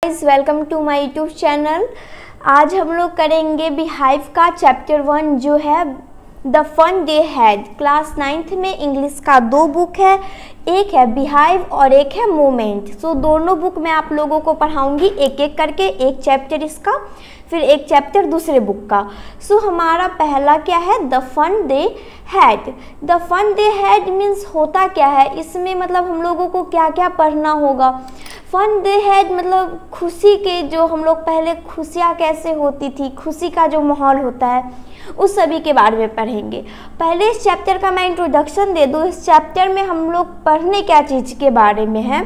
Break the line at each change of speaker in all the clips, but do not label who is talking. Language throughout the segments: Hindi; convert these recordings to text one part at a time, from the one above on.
Guys, welcome to my YouTube channel. आज हम लोग करेंगे बिहाइव का चैप्टर 1 जो है the fun they had. Class 9th में इंग्लिश का 2 बुक है, एक है बिहाइव और एक है मोमेंट। सो दोनों बुक मैं आप लोगों को पढ़ाऊंगी एक एक करके, एक चैप्टर इसका फिर एक चैप्टर दूसरे बुक का। सो हमारा पहला क्या है, the fun they had. The fun they had means होता क्या है इसमें, मतलब हम लोगों को क्या क्या पढ़ना होगा। फन दे हैड मतलब खुशी के, जो हम लोग पहले खुशियाँ कैसे होती थी, खुशी का जो माहौल होता है उस सभी के बारे में पढ़ेंगे। पहले इस चैप्टर का मैं इंट्रोडक्शन दे दूँ। इस चैप्टर में हम लोग पढ़ने क्या चीज़ के बारे में है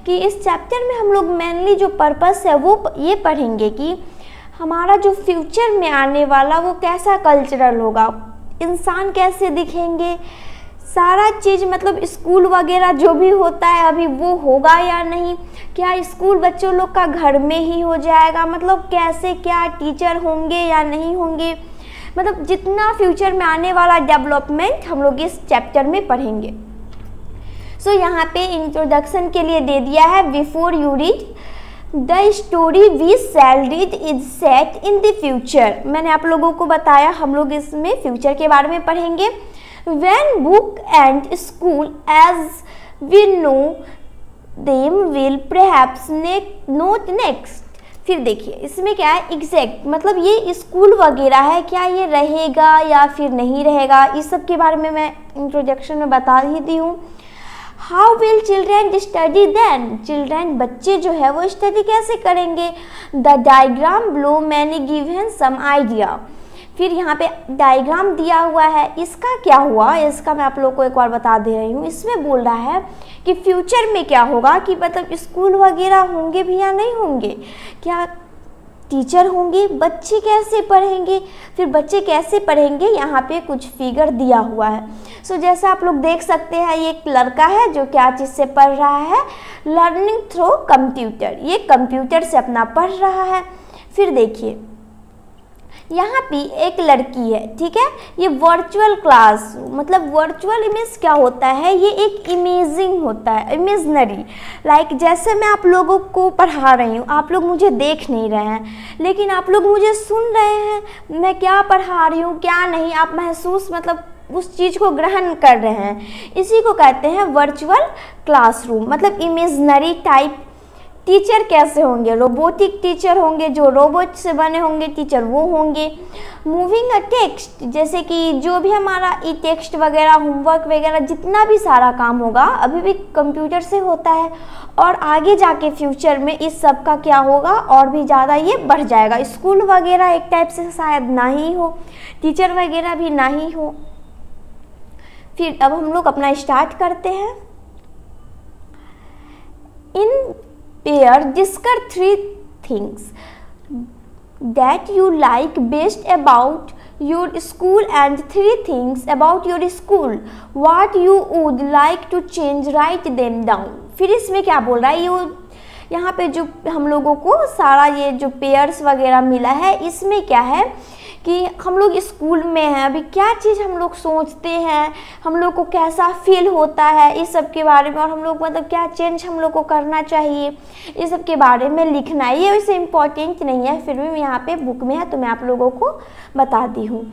कि इस चैप्टर में हम लोग मेनली जो पर्पस है वो ये पढ़ेंगे कि हमारा जो फ्यूचर में आने वाला वो कैसा कल्चरल होगा, इंसान कैसे दिखेंगे, सारा चीज़ मतलब स्कूल वगैरह जो भी होता है अभी वो होगा या नहीं, क्या स्कूल बच्चों लोग का घर में ही हो जाएगा, मतलब कैसे क्या टीचर होंगे या नहीं होंगे, मतलब जितना फ्यूचर में आने वाला डेवलपमेंट हम लोग इस चैप्टर में पढ़ेंगे। सो यहाँ पे इंट्रोडक्शन के लिए दे दिया है, before you read the story we shall read is set in the future. मैंने आप लोगों को बताया हम लोग इसमें फ्यूचर के बारे में पढ़ेंगे। When book and school as we know them will perhaps not next। फिर देखिए इसमें क्या है, एग्जैक्ट मतलब ये स्कूल वगैरह है, क्या ये रहेगा या फिर नहीं रहेगा, इस सब के बारे में मैं इंट्रोडक्शन में बता ही दी हूँ। How will children study then, children बच्चे जो है वो स्टडी कैसे करेंगे। द डायग्राम बिलो मैंने गिवन सम आइडिया। फिर यहाँ पे डायग्राम दिया हुआ है, इसका क्या हुआ इसका मैं आप लोग को एक बार बता दे रही हूँ। इसमें बोल रहा है कि फ्यूचर में क्या होगा, कि मतलब स्कूल वगैरह होंगे भी या नहीं होंगे, क्या टीचर होंगे, बच्चे कैसे पढ़ेंगे, फिर बच्चे कैसे पढ़ेंगे, यहाँ पे कुछ फिगर दिया हुआ है। सो जैसा आप लोग देख सकते हैं ये एक लड़का है जो क्या चीज़ से पढ़ रहा है, लर्निंग थ्रू कंप्यूटर, ये कंप्यूटर से अपना पढ़ रहा है। फिर देखिए यहाँ पे एक लड़की है, ठीक है, ये वर्चुअल क्लास, मतलब वर्चुअल इमेज क्या होता है, ये एक इमेजिंग होता है, इमेजनरी। लाइक जैसे मैं आप लोगों को पढ़ा रही हूँ, आप लोग मुझे देख नहीं रहे हैं लेकिन आप लोग मुझे सुन रहे हैं, मैं क्या पढ़ा रही हूँ क्या नहीं, आप महसूस मतलब उस चीज़ को ग्रहण कर रहे हैं। इसी को कहते हैं वर्चुअल क्लासरूम, मतलब इमेजनरी टाइप। टीचर कैसे होंगे, रोबोटिक टीचर होंगे, जो रोबोट से बने होंगे टीचर वो होंगे। मूविंग अ टेक्स्ट, जैसे कि जो भी हमारा ई टेक्स्ट वगैरह होमवर्क वगैरह जितना भी सारा काम होगा अभी भी कंप्यूटर से होता है, और आगे जाके फ्यूचर में इस सब का क्या होगा और भी ज़्यादा ये बढ़ जाएगा। स्कूल वगैरह एक टाइप से शायद ना ही हो, टीचर वगैरह भी ना ही हो। फिर अब हम लोग अपना स्टार्ट करते हैं। इन pair discuss 3 things that you like best about your school and 3 things about your school what you would like to change, write them down। फिर इसमें क्या बोल रहा है, ये यहाँ पे जो हम लोगों को सारा ये जो पेयर्स वगैरह मिला है, इसमें क्या है कि हम लोग स्कूल में हैं, अभी क्या चीज़ हम लोग सोचते हैं, हम लोग को कैसा फील होता है इस सब के बारे में, और हम लोग मतलब क्या चेंज हम लोग को करना चाहिए इस सब के बारे में लिखना है। ये वैसे इम्पोर्टेंट नहीं है, फिर भी यहाँ पे बुक में है तो मैं आप लोगों को बता दी हूँ।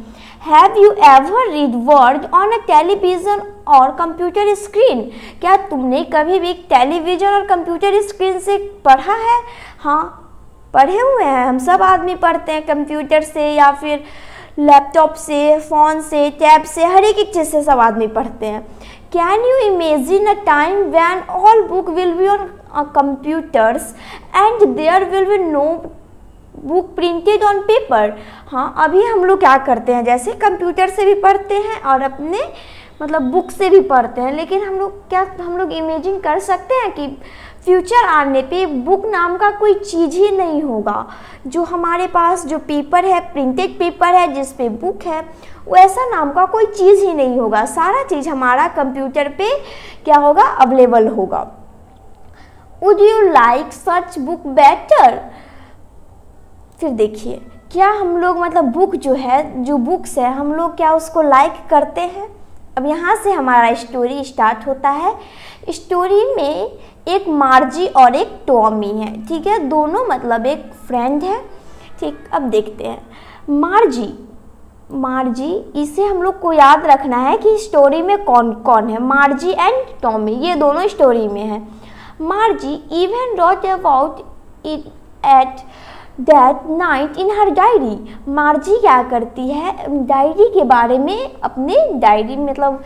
Have you ever read word on a television और कंप्यूटर स्क्रीन, क्या तुमने कभी भी टेलीविज़न और कंप्यूटर स्क्रीन से पढ़ा है। हाँ पढ़े हुए हैं, हम सब आदमी पढ़ते हैं, कंप्यूटर से या फिर लैपटॉप से, फ़ोन से, टैब से, हर एक चीज़ से सब आदमी पढ़ते हैं। Can you imagine a time when all book will be on computers and there will be no book printed on paper. हाँ अभी हम लोग क्या करते हैं, जैसे कंप्यूटर से भी पढ़ते हैं और अपने मतलब बुक से भी पढ़ते हैं, लेकिन हम लोग इमेजिन कर सकते हैं कि फ्यूचर आने पे बुक नाम का कोई चीज़ ही नहीं होगा। जो हमारे पास जो पेपर है, प्रिंटेड पेपर है जिस पे बुक है, वैसा नाम का कोई चीज़ ही नहीं होगा। सारा चीज़ हमारा कंप्यूटर पे क्या होगा, अवेलेबल होगा। Would you like such book better. फिर देखिए क्या हम लोग मतलब बुक जो है, जो बुक्स है हम लोग क्या उसको लाइक करते हैं। अब यहाँ से हमारा स्टोरी स्टार्ट होता है। स्टोरी में एक मार्जी और एक टॉमी है, ठीक है, दोनों मतलब एक फ्रेंड है, ठीक। अब देखते हैं मार्जी, इसे हम लोग को याद रखना है कि स्टोरी में कौन कौन है। मार्जी एंड टॉमी ये दोनों स्टोरी में है। Margie even wrote about it at that night in her diary. Margie क्या करती है, डायरी के बारे में, अपने डायरी मतलब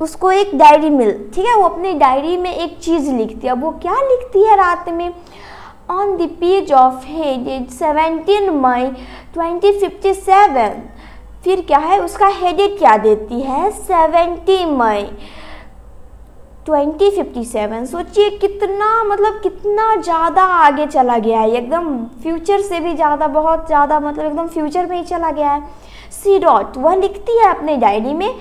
उसको एक डायरी ठीक है, वो अपने डायरी में एक चीज़ लिखती है। वो क्या लिखती है रात में, on the page of headed 17 मई 2057। फिर क्या है, उसका हेडेड क्या देती है, 70 मई 2057। सोचिए कितना मतलब कितना ज़्यादा आगे चला गया है, एकदम फ्यूचर से भी ज़्यादा, बहुत ज़्यादा, मतलब एकदम फ्यूचर में ही चला गया है। सी रॉट, वह लिखती है अपने डायरी में,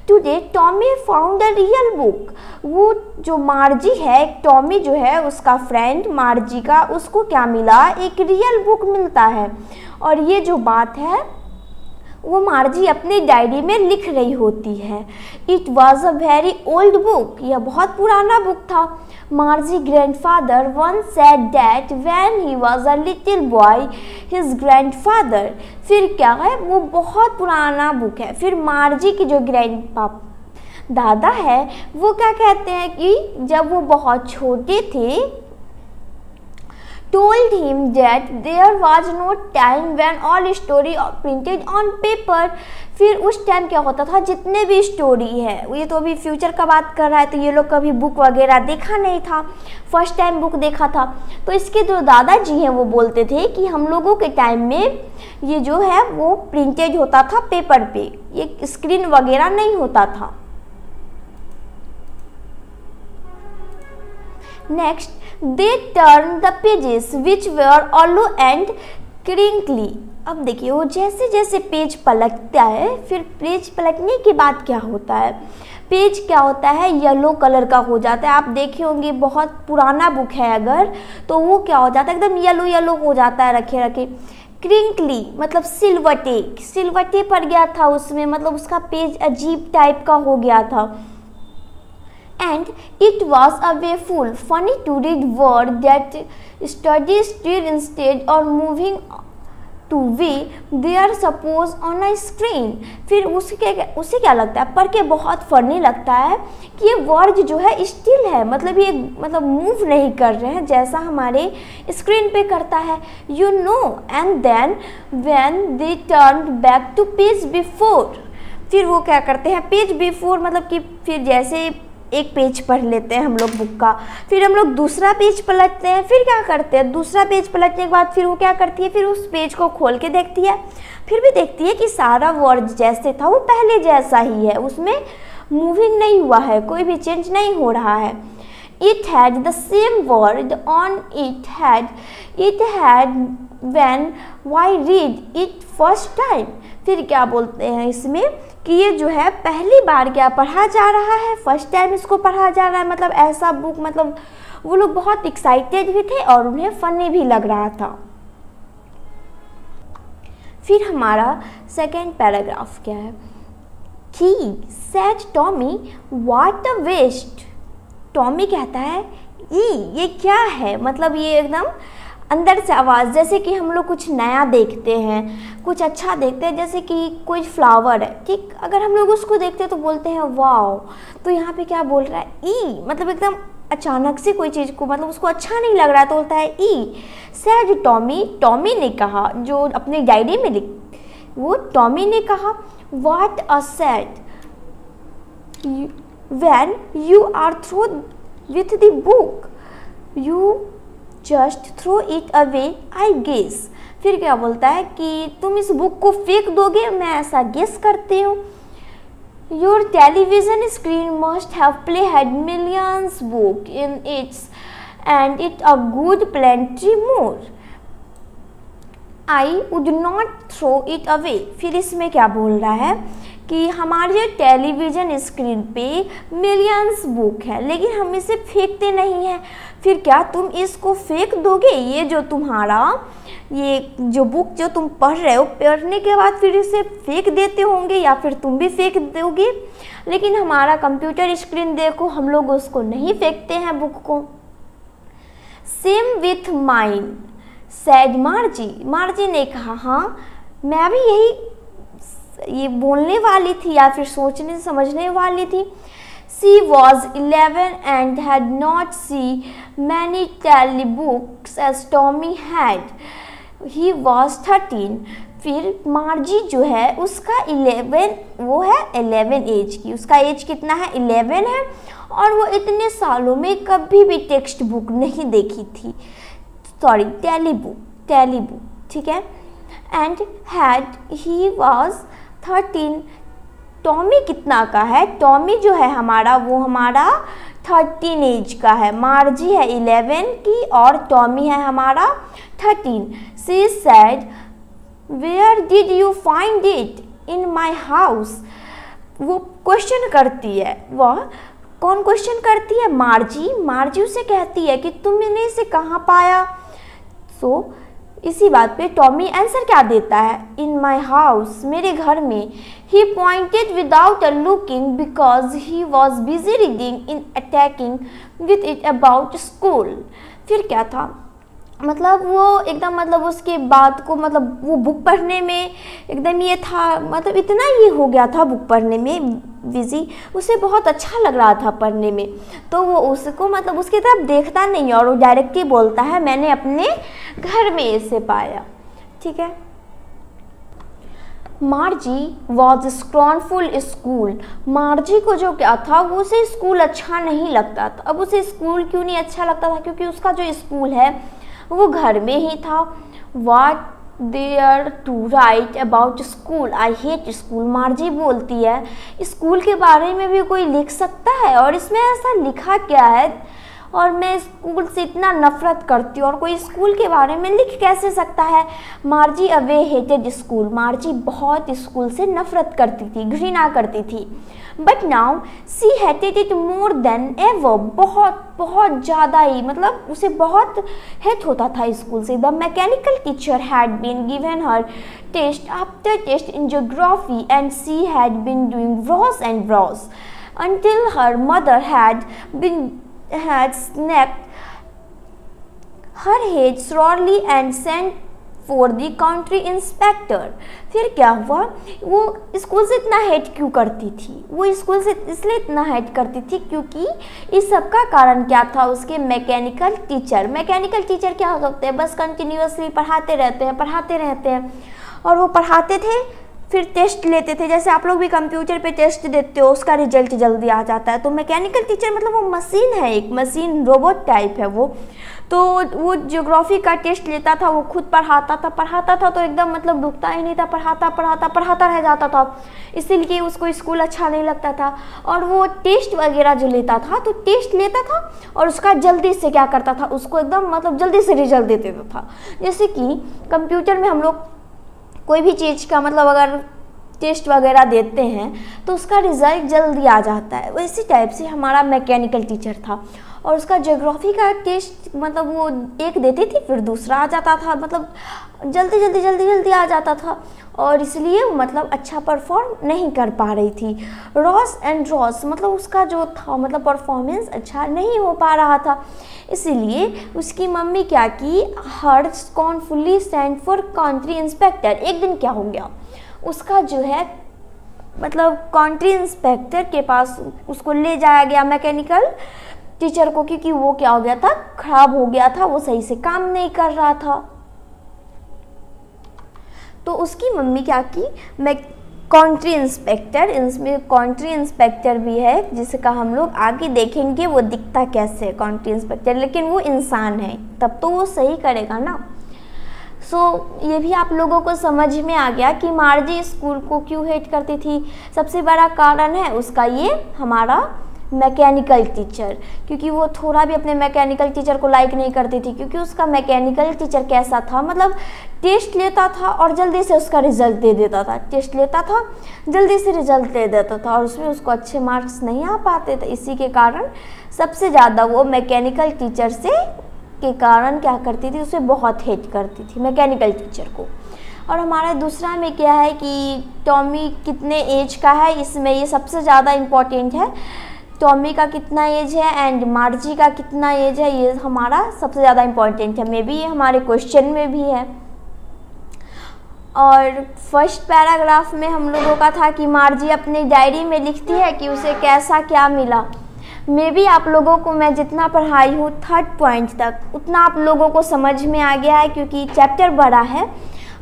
today Tommy found a real book. वो जो मार्जी है, टॉमी जो है उसका फ्रेंड मार्जी का, उसको क्या मिला, एक रियल बुक मिलता है। और ये जो बात है वो मार्जी अपनी डायरी में लिख रही होती है। It was a very old book, यह बहुत पुराना बुक था। मार्जी grandfather one said that when he was a little boy his grandfather. फिर क्या है, वो बहुत पुराना बुक है। फिर मार्जी की जो दादा है वो क्या कहते हैं कि जब वो बहुत छोटे थे, told him that there was no time when all story printed on paper। फिर उस टाइम क्या होता था, जितने भी स्टोरी है, ये तो अभी फ्यूचर का बात कर रहा है, तो ये लोग कभी बुक वगैरह देखा नहीं था, फर्स्ट टाइम बुक देखा था। तो इसके जो दादाजी हैं वो बोलते थे कि हम लोगों के टाइम में ये जो है वो प्रिंटेड होता था पेपर पे, ये स्क्रीन वगैरह नहीं होता था। Next, they turned the pages which were hollow and crinkly। अब देखिए वो जैसे जैसे पेज पलटता है, फिर पेज पलटने के बाद क्या होता है, पेज क्या होता है, येलो कलर का हो जाता है। आप देखे होंगे बहुत पुराना बुक है अगर, तो वो क्या हो जाता है, एकदम येलो येलो हो जाता है रखे रखे। क्रिंकली मतलब सिलवटे पड़ गया था उसमें, मतलब उसका पेज अजीब टाइप का हो गया था। And it was a way full funny to read word that study still instead or moving to way they are supposed on a screen। फिर उसे क्या लगता है, पढ़ के बहुत फनी लगता है कि ये वर्ड जो है स्टिल है, मतलब ये मतलब मूव नहीं कर रहे हैं जैसा हमारे स्क्रीन पे करता है, you know। and then when they turned back to page before। फिर वो क्या करते हैं, पेज बिफोर मतलब कि फिर जैसे एक पेज पढ़ लेते हैं हम लोग बुक का, फिर हम लोग दूसरा पेज पलटते हैं, फिर क्या करते हैं, दूसरा पेज पलटने के बाद फिर वो क्या करती है, फिर उस पेज को खोल के देखती है, फिर भी देखती है कि सारा वर्ड जैसे था वो पहले जैसा ही है, उसमें मूविंग नहीं हुआ है, कोई भी चेंज नहीं हो रहा है। It had the same word on it had when I read it first time। फिर क्या बोलते हैं इसमें कि ये जो है पहली बार क्या पढ़ा जा रहा है, फर्स्ट टाइम इसको पढ़ा जा रहा है, मतलब ऐसा बुक, मतलब वो लोग बहुत एक्साइटेड भी थे और उन्हें फनी भी लग रहा था। फिर हमारा सेकेंड पैराग्राफ क्या है, he said Tommy what a waste. Tommy कहता है ये क्या है, मतलब ये एकदम अंदर से आवाज़, जैसे कि हम लोग कुछ नया देखते हैं, कुछ अच्छा देखते हैं, जैसे कि कोई फ्लावर है, ठीक, अगर हम लोग उसको देखते हैं तो बोलते हैं वाओ। तो यहाँ पे क्या बोल रहा है, ई, मतलब एकदम अचानक से कोई चीज़ को, मतलब उसको अच्छा नहीं लग रहा है तो बोलता है ई। सैड टॉमी ने कहा, जो अपनी डायरी में वो टॉमी ने कहा, what a sad when you are through with the book you just throw it away I guess. फिर क्या बोलता है कि तुम इस बुक को फेंक दोगे, मैं ऐसा गेस करती हूँ। Your television screen must have played millions book in its end it a good plenty more. I would not throw it away. फिर इसमें क्या बोल रहा है कि हमारे टेलीविज़न स्क्रीन पे मिलियंस बुक है लेकिन हम इसे फेंकते नहीं हैं। फिर क्या तुम इसको फेंक दोगे? ये जो तुम्हारा ये जो बुक जो तुम पढ़ रहे हो, पढ़ने के बाद फिर इसे फेंक देते होंगे या फिर तुम भी फेंक दोगे। लेकिन हमारा कंप्यूटर स्क्रीन देखो, हम लोग उसको नहीं फेंकते हैं बुक को। Same with mine sad मार्जी। मार्जी ने कहा हाँ मैं भी ये बोलने वाली थी या फिर सोचने समझने वाली थी। She was 11 and had not seen many tally books as Tommy had. He was 13. फिर मार्जी जो है उसका 11, वो है 11 एज की, उसका एज कितना है 11 है और वो इतने सालों में कभी भी टेक्स्ट बुक नहीं देखी थी, सॉरी टैली बुक, ठीक है। And he was 13। टॉमी कितना का है? टॉमी जो है हमारा वो हमारा 13 एज का है। मार्जी है 11 की और टॉमी है हमारा 13। She said where did you find it? In my house. वो क्वेश्चन करती है, वह कौन क्वेश्चन करती है? मार्जी उसे कहती है कि तुमने इसे कहाँ पाया। सो इसी बात पे टॉमी आंसर क्या देता है? इन माई हाउस, मेरे घर में। He pointed without looking because he was busy reading in attacking with it about school. फिर क्या था, मतलब वो एकदम मतलब उसके बाद को मतलब वो बुक पढ़ने में एकदम ये था, मतलब इतना ये हो गया था बुक पढ़ने में बिजी, उसे बहुत अच्छा लग रहा था पढ़ने में, तो वो उसको मतलब उसकी तरफ देखता नहीं और वो डायरेक्टली बोलता है मैंने अपने घर में इसे पाया, ठीक है। मार्जी वॉज स्क्रॉनफुल स्कूल। मार्जी को जो क्या था वो उसे स्कूल अच्छा नहीं लगता था। अब उसे स्कूल क्यों नहीं अच्छा लगता था? क्योंकि उसका जो स्कूल है वो घर में ही था। What there to write about school? I hate school. मार्जी बोलती है स्कूल के बारे में भी कोई लिख सकता है और इसमें ऐसा लिखा क्या है और मैं स्कूल से इतना नफरत करती हूँ और कोई स्कूल के बारे में लिख कैसे सकता है। मार्जी अवे हेटेड स्कूल। मार्जी बहुत स्कूल से नफरत करती थी, घृणा करती थी। But now see hated it more than ever. बहुत ज़्यादा ही, मतलब उसे बहुत हेट होता था स्कूल से। The mechanical teacher had been given her test after test in geography and she had been doing worse and worse until her mother had snapped her head sorely and sent for the country inspector। फिर क्या हुआ, वो स्कूल से इतना हेट क्यों करती थी? वो स्कूल से इसलिए इतना हेट करती थी क्योंकि इस सब का कारण क्या था? उसके मैकेनिकल टीचर। मैकेनिकल टीचर क्या होते हैं? बस कंटिन्यूअसली पढ़ाते रहते हैं और वो पढ़ाते थे फिर टेस्ट लेते थे। जैसे आप लोग भी कंप्यूटर पे टेस्ट देते हो, उसका रिजल्ट जल्दी आ जाता है। तो मैकेनिकल टीचर मतलब वो मशीन है, एक मशीन रोबोट टाइप है वो। तो वो ज्योग्राफी का टेस्ट लेता था, वो खुद पढ़ाता था तो एकदम मतलब रुकता ही नहीं था, पढ़ाता रह जाता था। इसीलिए उसको स्कूल अच्छा नहीं लगता था। और वो टेस्ट वगैरह जो लेता था तो टेस्ट लेता था और उसका जल्दी से क्या करता था, उसको एकदम मतलब जल्दी से रिजल्ट दे देता था। जैसे कि कंप्यूटर में हम लोग कोई भी चीज़ का मतलब अगर टेस्ट वगैरह देते हैं तो उसका रिजल्ट जल्दी आ जाता है, वैसी टाइप से हमारा मैकेनिकल टीचर था। और उसका ज्योग्राफी का टेस्ट मतलब वो एक देती थी फिर दूसरा आ जाता था, मतलब जल्दी आ जाता था और इसलिए मतलब अच्छा परफॉर्म नहीं कर पा रही थी। रॉस मतलब उसका जो था मतलब परफॉर्मेंस अच्छा नहीं हो पा रहा था। इसीलिए उसकी मम्मी क्या की, हर स्कॉर्नफुली सेंट फॉर कंट्री इंस्पेक्टर। एक दिन क्या हो गया, उसका जो है मतलब कंट्री इंस्पेक्टर के पास उसको ले जाया गया मैकेनिकल टीचर को, क्योंकि वो क्या हो गया था, खराब हो गया था, वो सही से काम नहीं कर रहा था। तो उसकी मम्मी क्या की, कंट्री इंस्पेक्टर, इसमें कंट्री इंस्पेक्टर भी है जिसका हम लोग आगे देखेंगे वो दिखता कैसे है कंट्री इंस्पेक्टर, लेकिन वो इंसान है तब तो वो सही करेगा ना। ये भी आप लोगों को समझ में आ गया कि मार्जी स्कूल को क्यों हेट करती थी। सबसे बड़ा कारण है उसका ये हमारा मैकेनिकल टीचर, क्योंकि वो थोड़ा भी अपने मैकेनिकल टीचर को लाइक नहीं करती थी, क्योंकि उसका मैकेनिकल टीचर कैसा था, मतलब टेस्ट लेता था और जल्दी से उसका रिजल्ट दे देता था, टेस्ट लेता था जल्दी से रिजल्ट दे देता था और उसमें उसको अच्छे मार्क्स नहीं आ पाते थे। इसी के कारण सबसे ज़्यादा वो मैकेनिकल टीचर के कारण क्या करती थी, उसे बहुत हेट करती थी मैकेनिकल टीचर को। और हमारा दूसरा में क्या है कि टॉमी कितने एज का है, इसमें ये सबसे ज़्यादा इम्पॉर्टेंट है। टॉमी का कितना एज है एंड मार्जी का कितना एज है, ये हमारा सबसे ज़्यादा इम्पॉर्टेंट है। मे बी ये हमारे क्वेश्चन में भी है। और फर्स्ट पैराग्राफ में हम लोगों का था कि मार्जी अपनी डायरी में लिखती है कि उसे कैसा क्या मिला। मे बी आप लोगों को मैं जितना पढ़ाई हूँ 3rd पॉइंट तक, उतना आप लोगों को समझ में आ गया है, क्योंकि चैप्टर बड़ा है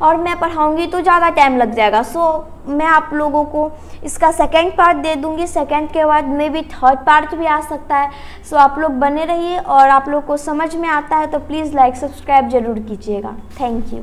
और मैं पढ़ाऊँगी तो ज़्यादा टाइम लग जाएगा। सो मैं आप लोगों को इसका 2nd पार्ट दे दूँगी, 2nd के बाद मे बी 3rd पार्ट भी आ सकता है। सो आप लोग बने रहिए और आप लोग को समझ में आता है तो प्लीज़ लाइक सब्सक्राइब ज़रूर कीजिएगा। Thank you.